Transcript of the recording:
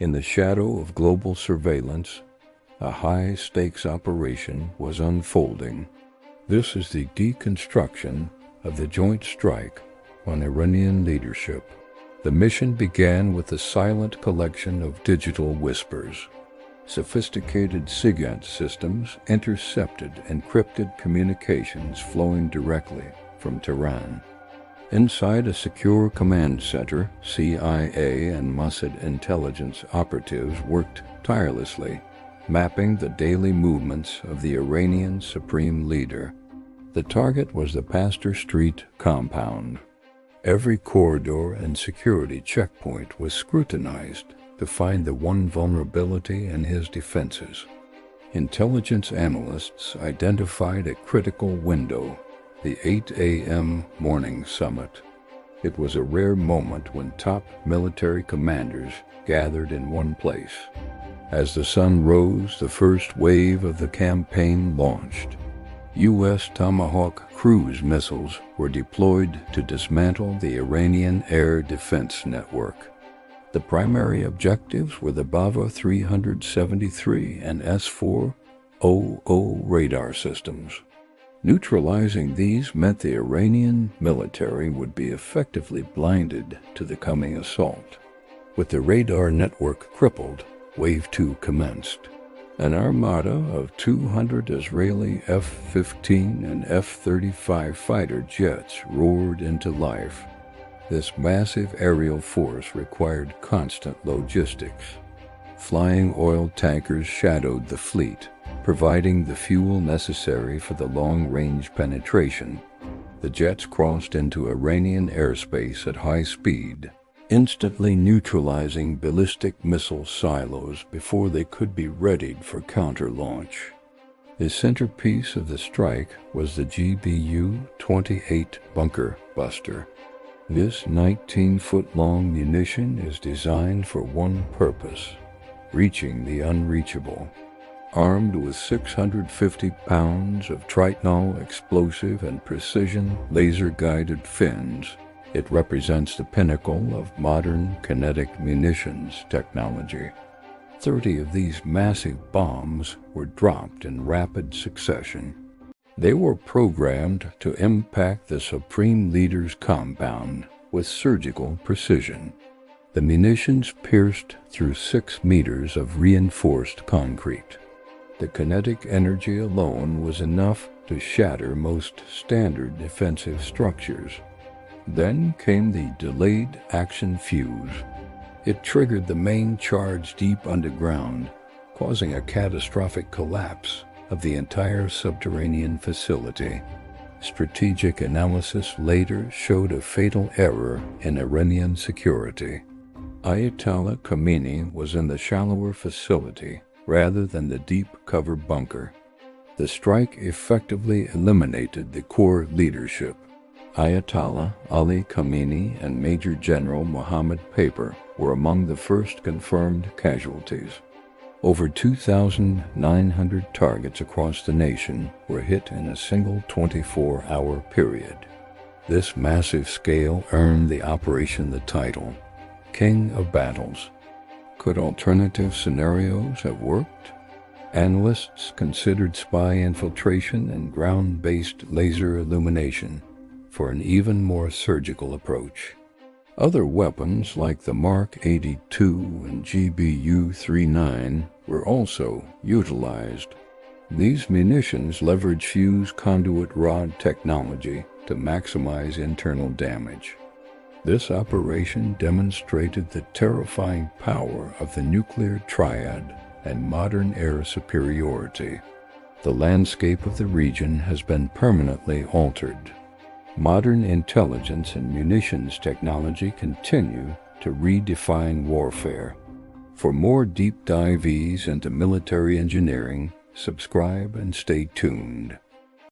In the shadow of global surveillance, a high-stakes operation was unfolding. This is the deconstruction of the joint strike on Iranian leadership. The mission began with a silent collection of digital whispers. Sophisticated SIGINT systems intercepted encrypted communications flowing directly from Tehran. Inside a secure command center, CIA and Mossad intelligence operatives worked tirelessly, mapping the daily movements of the Iranian supreme leader. The target was the Pasteur Street compound. Every corridor and security checkpoint was scrutinized to find the one vulnerability in his defenses. Intelligence analysts identified a critical window, the 8 a.m. morning summit. It was a rare moment when top military commanders gathered in one place. As the sun rose, the first wave of the campaign launched. U.S. Tomahawk cruise missiles were deployed to dismantle the Iranian air defense network. The primary objectives were the Bava 373 and S-400 radar systems. Neutralizing these meant the Iranian military would be effectively blinded to the coming assault. With the radar network crippled, Wave 2 commenced. An armada of 200 Israeli F-15 and F-35 fighter jets roared into life. This massive aerial force required constant logistics. Flying oil tankers shadowed the fleet, providing the fuel necessary for the long-range penetration. The jets crossed into Iranian airspace at high speed, instantly neutralizing ballistic missile silos before they could be readied for counter-launch. The centerpiece of the strike was the GBU-28 bunker buster. This 19-foot-long munition is designed for one purpose: reaching the unreachable. Armed with 650 pounds of tritonol explosive and precision laser-guided fins, it represents the pinnacle of modern kinetic munitions technology. 30 of these massive bombs were dropped in rapid succession. They were programmed to impact the Supreme Leader's compound with surgical precision. The munitions pierced through 6 meters of reinforced concrete. The kinetic energy alone was enough to shatter most standard defensive structures. Then came the delayed action fuse. It triggered the main charge deep underground, causing a catastrophic collapse of the entire subterranean facility. Strategic analysis later showed a fatal error in Iranian security. Ayatollah Khamenei was in the shallower facility rather than the deep cover bunker. The strike effectively eliminated the core leadership. Ayatollah Ali Khamenei and Major General Mohammad Paper were among the first confirmed casualties. Over 2,900 targets across the nation were hit in a single 24-hour period. This massive scale earned the operation the title, King of Battles. Could alternative scenarios have worked? Analysts considered spy infiltration and ground-based laser illumination for an even more surgical approach. Other weapons like the Mark 82 and GBU-39 were also utilized. These munitions leverage fuse conduit rod technology to maximize internal damage. This operation demonstrated the terrifying power of the nuclear triad and modern air superiority. The landscape of the region has been permanently altered. Modern intelligence and munitions technology continue to redefine warfare. For more deep dives into military engineering, subscribe and stay tuned.